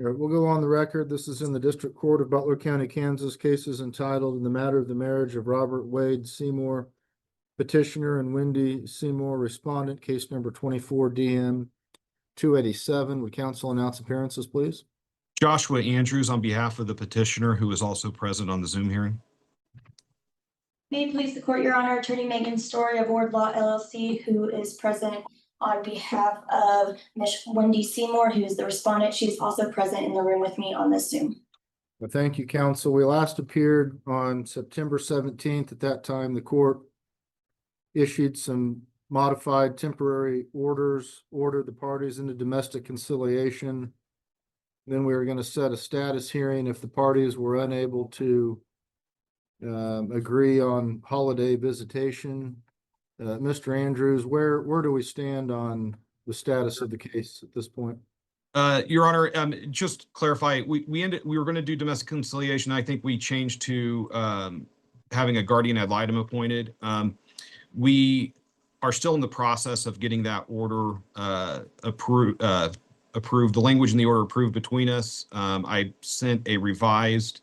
All right, we'll go on the record. This is in the District Court of Butler County, Kansas. Cases entitled in the matter of the marriage of Robert Wade Seymour, Petitioner, and Wendy Seymour, Respondent, case number 24 DM 287. Would counsel announce appearances, please? Joshua Andrews on behalf of the petitioner, who is also present on the Zoom hearing. May it please the court, Your Honor, Attorney Megan Story of Ward Law LLC, who is present on behalf of Ms. Wendy Seymour, who is the respondent. She's also present in the room with me on this Zoom. Well, thank you, counsel. We last appeared on September 17th. At that time, the court issued some modified temporary orders, ordered the parties into domestic conciliation. Then we were going to set a status hearing if the parties were unable to agree on holiday visitation. Mr. Andrews, where do we stand on the status of the case at this point? Your Honor, just to clarify, we were going to do domestic conciliation. I think we changed to having a guardian ad litem appointed. We are still in the process of getting that order approved. The language in the order approved between us. I sent a revised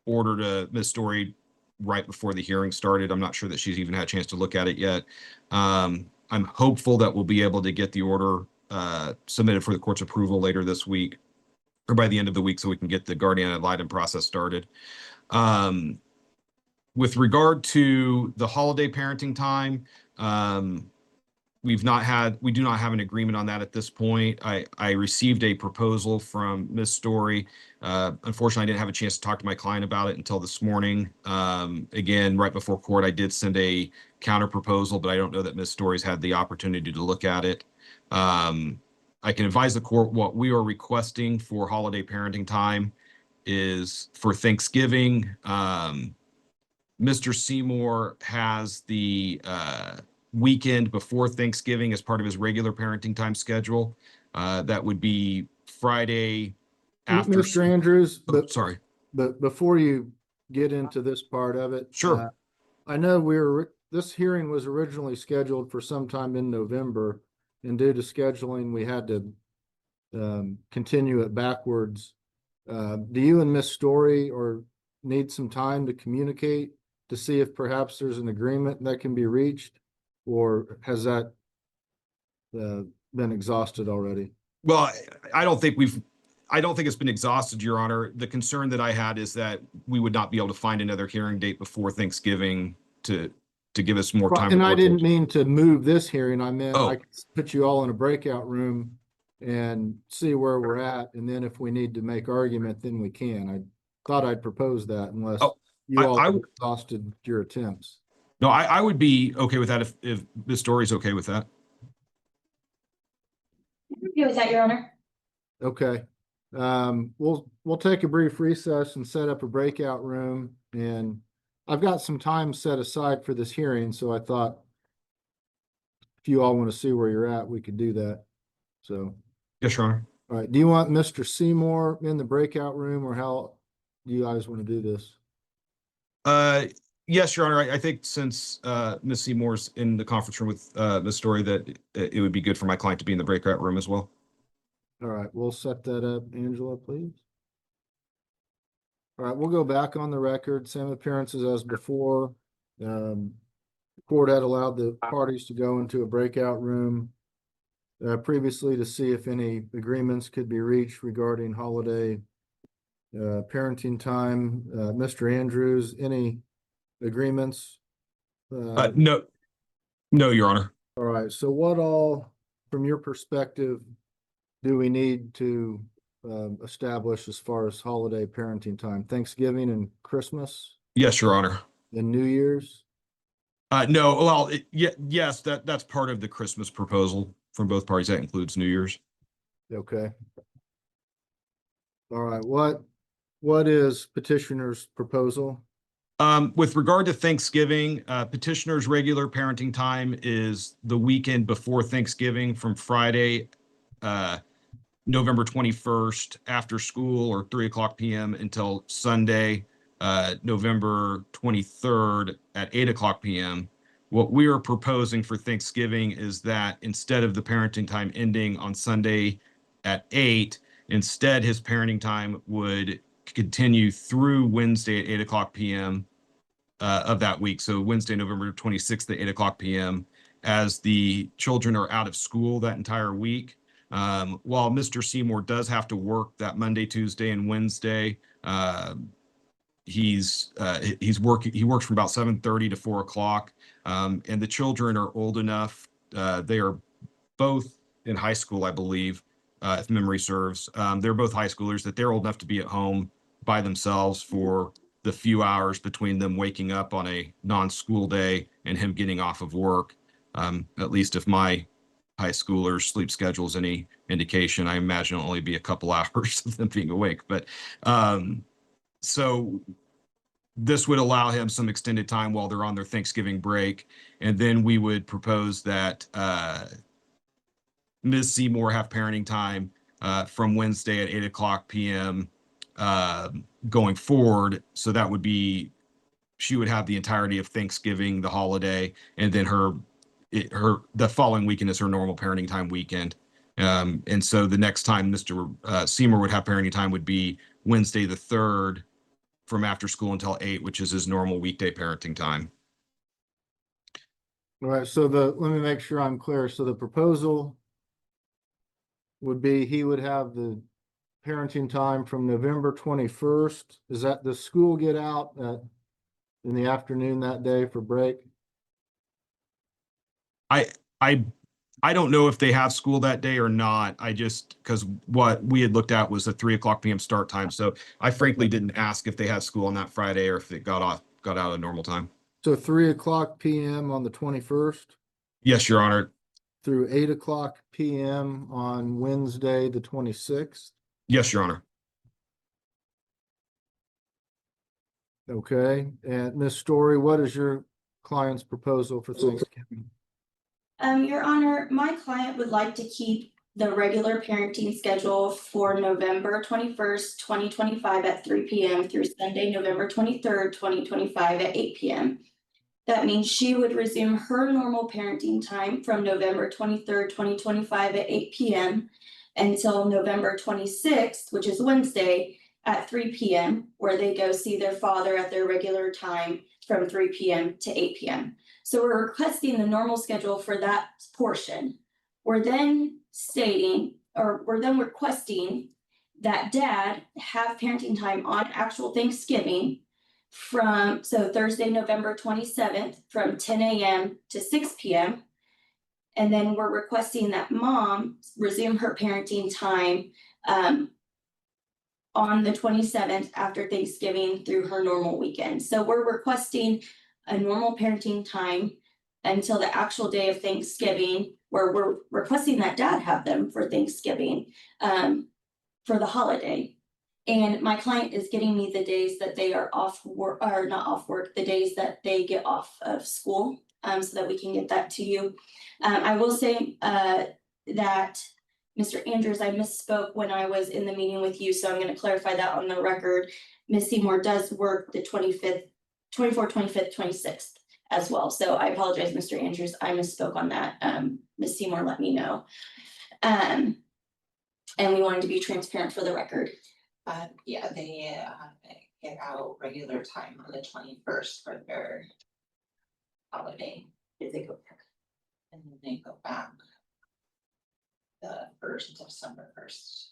order to Ms. Story right before the hearing started. I'm not sure that she's even had a chance to look at it yet. I'm hopeful that we'll be able to get the order submitted for the court's approval later this week or by the end of the week so we can get the guardian ad litem process started. With regard to the holiday parenting time, we do not have an agreement on that at this point. I received a proposal from Ms. Story. Unfortunately, I didn't have a chance to talk to my client about it until this morning. Again, right before court, I did send a counter proposal, but I don't know that Ms. Story's had the opportunity to look at it. I can advise the court what we are requesting for holiday parenting time is for Thanksgiving. Mr. Seymour has the weekend before Thanksgiving as part of his regular parenting time schedule. That would be Friday after. Mr. Andrews, sorry. But before you get into this part of it, sure. I know this hearing was originally scheduled for sometime in November, and due to scheduling, we had to continue it backwards. Do you and Ms. Story need some time to communicate to see if perhaps there's an agreement that can be reached, or has that been exhausted already? Well, I don't think it's been exhausted, Your Honor. The concern that I had is that we would not be able to find another hearing date before Thanksgiving to give us more time. And I didn't mean to move this hearing. I meant I could put you all in a breakout room and see where we're at. And then if we need to make argument, then we can. I thought I'd propose that unless you all have exhausted your attempts. No, I would be okay with that if Ms. Story's okay with that. I'm okay with that, Your Honor. Okay. We'll take a brief recess and set up a breakout room, and I've got some time set aside for this hearing, so I thought if you all want to see where you're at, we could do that. So yes, Your Honor. All right. Do you want Mr. Seymour in the breakout room, or how do you guys want to do this? Yes, Your Honor. I think since Ms. Seymour's in the conference room with Ms. Story, that it would be good for my client to be in the breakout room as well. All right, we'll set that up. Angela, please. All right, we'll go back on the record. Same appearances as before. The court had allowed the parties to go into a breakout room previously to see if any agreements could be reached regarding holiday parenting time. Mr. Andrews, any agreements? No, Your Honor. All right, so what all, from your perspective, do we need to establish as far as holiday parenting time? Thanksgiving and Christmas? Yes, Your Honor. And New Year's? No, well, yes, that's part of the Christmas proposal from both parties. That includes New Year's. Okay. All right, what is petitioner's proposal? With regard to Thanksgiving, petitioner's regular parenting time is the weekend before Thanksgiving from Friday, November 21st after school or 3:00 p.m. until Sunday, November 23rd at 8:00 p.m. What we are proposing for Thanksgiving is that instead of the parenting time ending on Sunday at 8, Instead, his parenting time would continue through Wednesday at 8 o'clock p.m. Of that week. So Wednesday, November 26th at 8 o'clock p.m. as the children are out of school that entire week. While Mr. Seymour does have to work that Monday, Tuesday, and Wednesday, he's working. He works from about 7:30 to 4 o'clock, and the children are old enough. They are both in high school, I believe, if memory serves. They're both high schoolers that they're old enough to be at home by themselves for the few hours between them waking up on a non-school day and him getting off of work. At least if my high schoolers' sleep schedule is any indication, I imagine it'll only be a couple hours of them being awake. But so this would allow him some extended time while they're on their Thanksgiving break. And then we would propose that Ms. Seymour have parenting time from Wednesday at 8 o'clock p.m. Going forward. So that would be, she would have the entirety of Thanksgiving, the holiday, and then the following weekend is her normal parenting time weekend. And so the next time Mr. Seymour would have parenting time would be Wednesday the 3rd from after school until 8, which is his normal weekday parenting time. All right, so let me make sure I'm clear. So the proposal would be he would have the parenting time from November 21st. Is that the school get out in the afternoon that day for break? I don't know if they have school that day or not. Because what we had looked at was a 3 o'clock p.m. start time. So I frankly didn't ask if they had school on that Friday or if it got out at normal time. So 3 o'clock p.m. on the 21st Yes, Your Honor. through 8 o'clock p.m. on Wednesday, the 26th. Yes, Your Honor. Okay, and Ms. Story, what is your client's proposal for Thanksgiving? Your Honor, my client would like to keep the regular parenting schedule for November 21st, 2025 at 3 p.m. through Sunday, November 23rd, 2025 at 8 p.m. That means she would resume her normal parenting time from November 23rd, 2025 at 8 p.m. until November 26th, which is Wednesday, at 3 p.m., where they go see their father at their regular time from 3 p.m. to 8 p.m. So we're requesting the normal schedule for that portion. We're then requesting that dad have parenting time on actual Thanksgiving from Thursday, November 27th from 10 a.m. to 6 p.m. And then we're requesting that mom resume her parenting time on the 27th after Thanksgiving through her normal weekend. So we're requesting a normal parenting time until the actual day of Thanksgiving, where we're requesting that dad have them for Thanksgiving for the holiday. And my client is getting me the days that they are off work, or not off work, the days that they get off of school, so that we can get that to you. I will say that Mr. Andrews, I misspoke when I was in the meeting with you, so I'm going to clarify that on the record. Ms. Seymour does work the 25th, 24th, 25th, 26th as well. So I apologize, Mr. Andrews, I misspoke on that. Ms. Seymour let me know. And we wanted to be transparent for the record. Yeah, they get out regular time on the 21st for their holiday. If they go back. And then they go back the 1st of December 1st.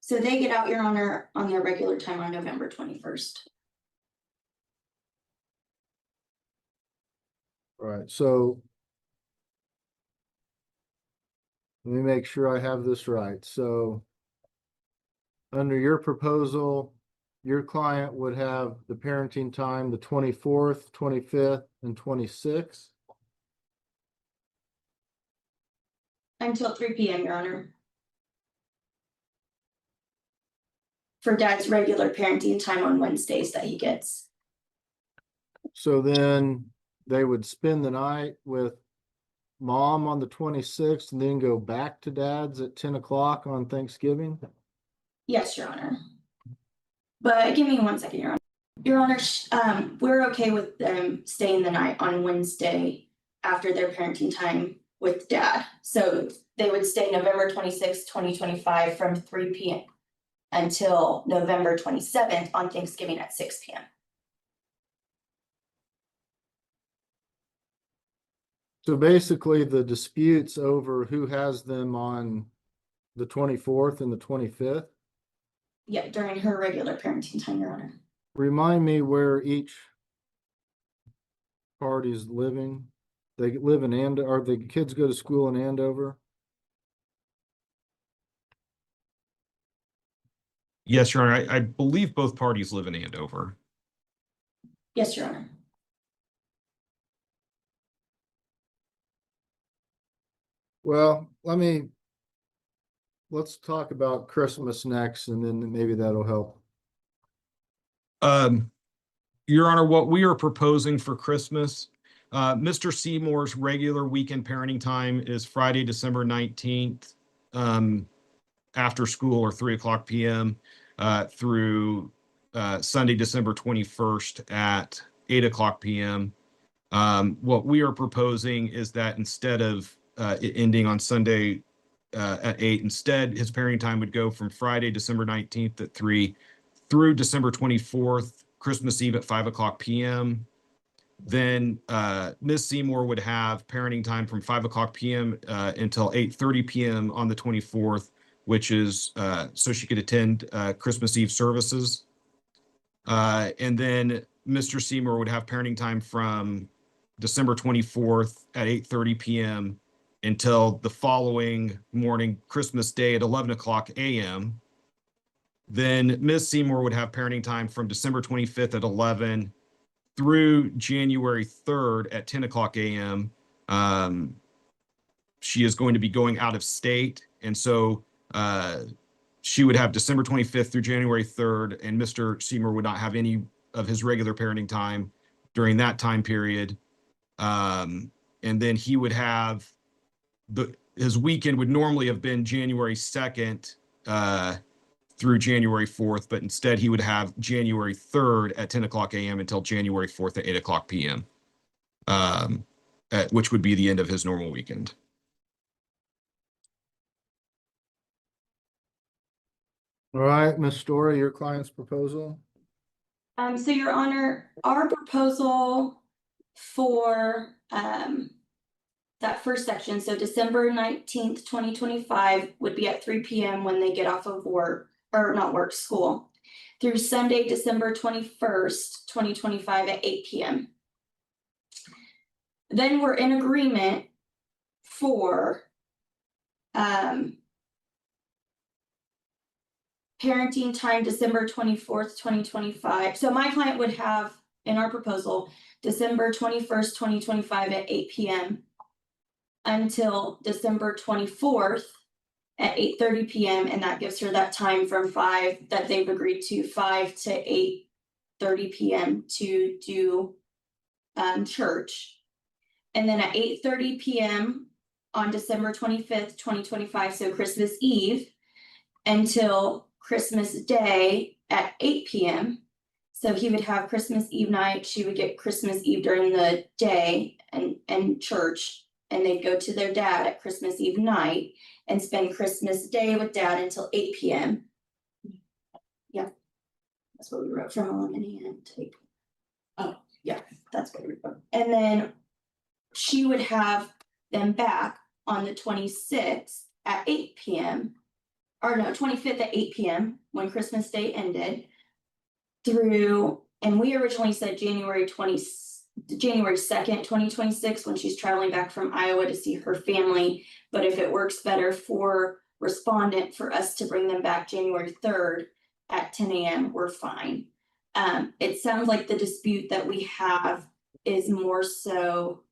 So they get out, Your Honor, on their regular time on November 21st. All right, so let me make sure I have this right. So under your proposal, your client would have the parenting time the 24th, 25th, and 26th. Until 3 p.m., Your Honor. For dad's regular parenting time on Wednesdays that he gets. So then they would spend the night with mom on the 26th and then go back to dad's at 10 o'clock on Thanksgiving? Yes, Your Honor. But give me 1 second, Your Honor. Your Honor, we're okay with them staying the night on Wednesday after their parenting time with dad. So they would stay November 26th, 2025 from 3 p.m. until November 27th on Thanksgiving at 6 p.m. So basically the disputes over who has them on the 24th and the 25th. Yeah, during her regular parenting time, Your Honor. Remind me where each party's living. They live in Andover, or the kids go to school in Andover? Yes, Your Honor, I believe both parties live in Andover. Yes, Your Honor. Well, let's talk about Christmas next, and then maybe that'll help. Your Honor, what we are proposing for Christmas, Mr. Seymour's regular weekend parenting time is Friday, December 19th, after school or 3:00 p.m. Through Sunday, December 21st at 8:00 p.m. What we are proposing is that instead of it ending on Sunday at 8, instead his parenting time would go from Friday, December 19th at 3 through December 24th, Christmas Eve at 5:00 p.m. Then Ms. Seymour would have parenting time from 5:00 p.m. Until 8:30 p.m. on the 24th, which is so she could attend Christmas Eve services. And then Mr. Seymour would have parenting time from December 24th at 8:30 p.m. until the following morning, Christmas Day at 11:00 a.m. Then Ms. Seymour would have parenting time from December 25th at 11 through January 3rd at 10:00 a.m. She is going to be going out of state, and so she would have December 25th through January 3rd, and Mr. Seymour would not have any of his regular parenting time during that time period. And then he would have his weekend would normally have been January 2nd through January 4th, but instead he would have January 3rd at 10:00 a.m. until January 4th at 8:00 p.m., which would be the end of his normal weekend. All right, Ms. Story, your client's proposal? So Your Honor, our proposal for that first section, so December 19th, 2025 would be at 3 p.m. when they get off of work, or not work, school, through Sunday, December 21st, 2025 at 8 p.m. Then we're in agreement for parenting time December 24th, 2025. So my client would have, in our proposal, December 21st, 2025 at 8 p.m. until December 24th at 8:30 p.m. And that gives her that time from 5 that they've agreed to 5 to 8:30 p.m. to do church. And then at 8:30 p.m. on December 25th, 2025, so Christmas Eve, until Christmas Day at 8 p.m. So he would have Christmas Eve night, she would get Christmas Eve during the day and church, and they'd go to their dad at Christmas Eve night and spend Christmas Day with dad until 8 p.m. Yeah, that's what we wrote from 11 a.m. to 8 p.m. Oh, yeah, that's what we wrote. And then she would have them back on the 26th at 8 p.m. or no, 25th at 8 p.m. when Christmas Day ended through, and we originally said January 2nd, 2026, when she's traveling back from Iowa to see her family. But if it works better for Respondent for us to bring them back January 3rd at 10 a.m., we're fine. It sounds like the dispute that we have is more so,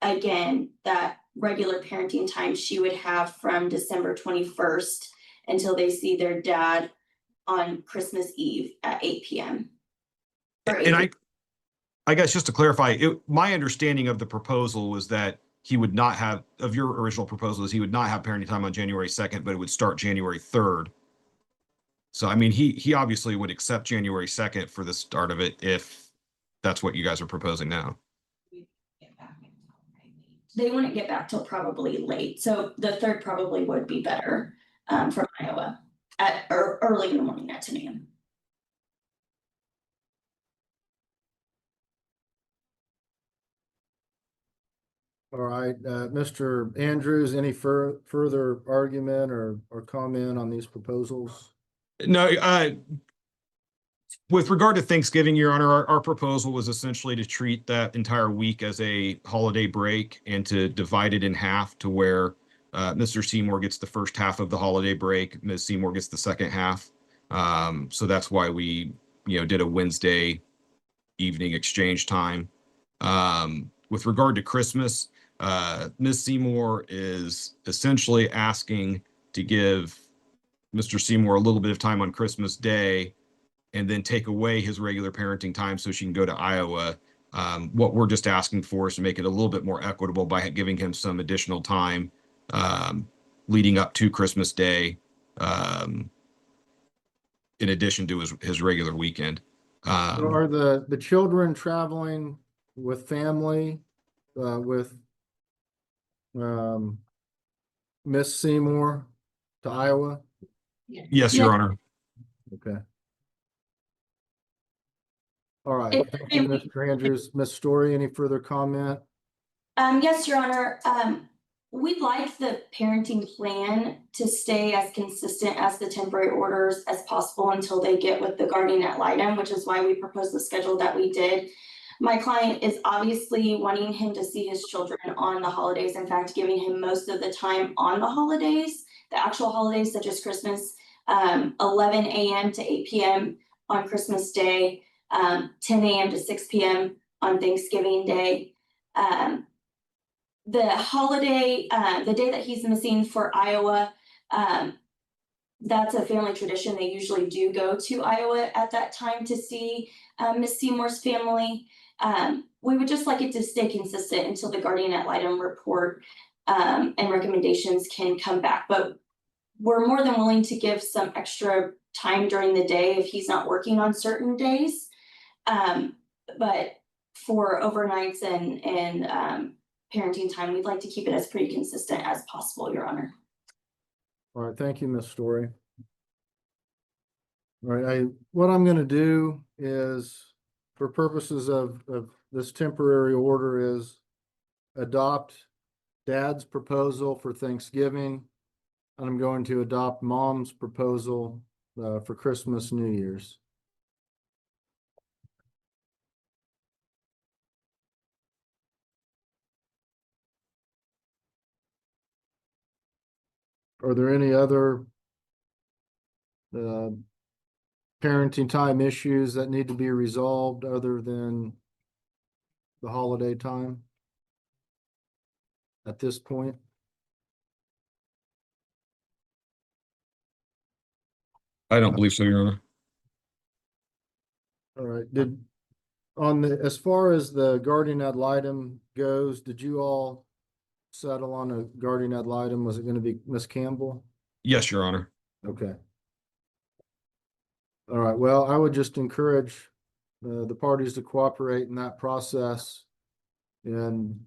again, that regular parenting time she would have from December 21st until they see their dad on Christmas Eve at 8 p.m. And I guess just to clarify, my understanding of the proposal was that he would not have, of your original proposal, is he would not have parenting time on January 2nd, but it would start January 3rd. So, I mean, he obviously would accept January 2nd for the start of it if that's what you guys are proposing now. We get back until I need they wouldn't get back till probably late, so the 3rd probably would be better, from Iowa or early in the morning at 10 a.m. All right, Mr. Andrews, any further argument or comment on these proposals? No, with regard to Thanksgiving, Your Honor, our proposal was essentially to treat that entire week as a holiday break and to divide it in half to where Mr. Seymour gets the first half of the holiday break, Ms. Seymour gets the second half. So that's why we, did a Wednesday evening exchange time. With regard to Christmas, Ms. Seymour is essentially asking to give Mr. Seymour a little bit of time on Christmas Day and then take away his regular parenting time so she can go to Iowa. What we're just asking for is to make it a little bit more equitable by giving him some additional time leading up to Christmas Day, in addition to his regular weekend. Are the children traveling with family, with Miss Seymour to Iowa? Yes, Your Honor. Okay. All right, thank you, Mr. Andrews. Ms. Story, any further comment? Yes, Your Honor, we'd like the parenting plan to stay as consistent as the temporary orders as possible until they get with the guardian ad litem, which is why we proposed the schedule that we did. My client is obviously wanting him to see his children on the holidays, in fact, giving him most of the time on the holidays, the actual holidays such as Christmas, 11 a.m. to 8 p.m. on Christmas Day, 10 a.m. to 6 p.m. on Thanksgiving Day. The holiday, the day that he's missing for Iowa, that's a family tradition. They usually do go to Iowa at that time to see Miss Seymour's family. We would just like it to stay consistent until the guardian ad litem report and recommendations can come back. But we're more than willing to give some extra time during the day if he's not working on certain days. But for overnights and parenting time, we'd like to keep it as pretty consistent as possible, Your Honor. All right, thank you, Ms. Story. All right, what I'm gonna do is, for purposes of this temporary order, is adopt Dad's proposal for Thanksgiving. And I'm going to adopt Mom's proposal for Christmas, New Year's. Are there any other parenting time issues that need to be resolved other than the holiday time at this point? I don't believe so, Your Honor. All right, as far as the guardian ad litem goes, did you all settle on a guardian ad litem? Was it going to be Miss Campbell? Yes, Your Honor. Okay. All right, well, I would just encourage the parties to cooperate in that process. And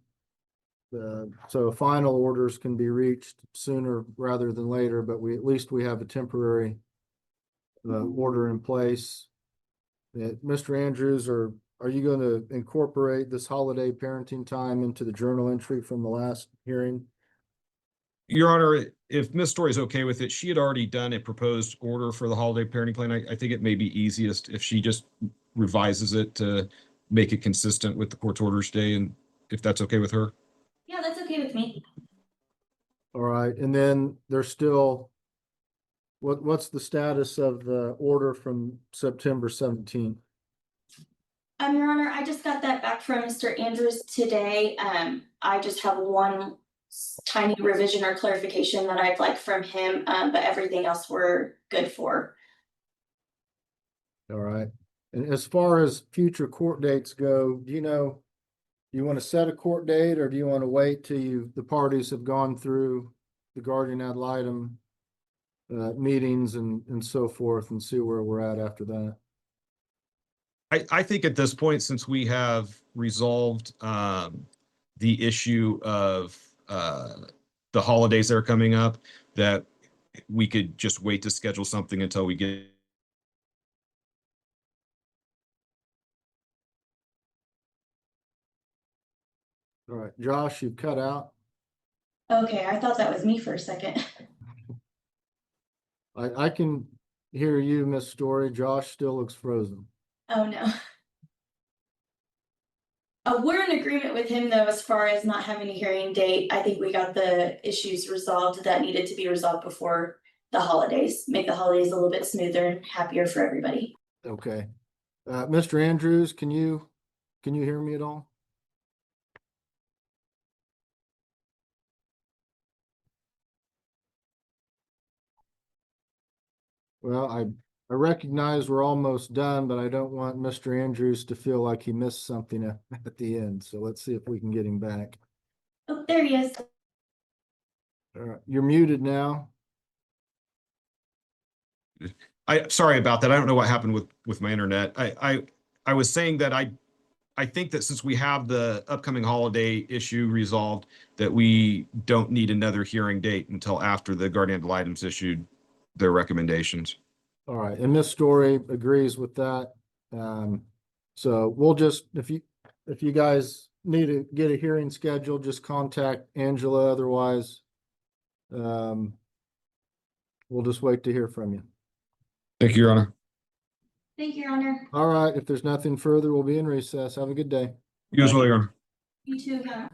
so final orders can be reached sooner rather than later, but at least we have a temporary order in place. Mr. Andrews, are you going to incorporate this holiday parenting time into the journal entry from the last hearing? Your Honor, if Ms. Story is okay with it, she had already done a proposed order for the holiday parenting plan. I think it may be easiest if she just revises it to make it consistent with the court's orders today, and if that's okay with her. Yeah, that's okay with me. All right, and then there's still, what's the status of the order from September 17th? Your Honor, I just got that back from Mr. Andrews today. I just have one tiny revision or clarification that I'd like from him, but everything else we're good for. All right, and as far as future court dates go, do you want to set a court date, or do you want to wait till the parties have gone through the guardian ad litem meetings and so forth, and see where we're at after that? I think at this point, since we have resolved the issue of the holidays that are coming up, that we could just wait to schedule something until we get. All right, Josh, you cut out. Okay, I thought that was me for a second. I can hear you, Miss Story. Josh still looks frozen. Oh, no. We're in agreement with him, though, as far as not having a hearing date. I think we got the issues resolved that needed to be resolved before the holidays. Make the holidays a little bit smoother and happier for everybody. Okay. Mr. Andrews, can you hear me at all? Well, I recognize we're almost done, but I don't want Mr. Andrews to feel like he missed something at the end. So let's see if we can get him back. Oh, there he is. All right, you're muted now. Sorry about that. I don't know what happened with my internet. I was saying that I think that since we have the upcoming holiday issue resolved, that we don't need another hearing date until after the guardian ad litem's issued their recommendations. All right, and Miss Story agrees with that. So we'll just, if you guys need to get a hearing scheduled, just contact Angela. Otherwise, we'll just wait to hear from you. Thank you, Your Honor. Thank you, Your Honor. All right, if there's nothing further, we'll be in recess. Have a good day. You as well, Your Honor. You too, Your Honor.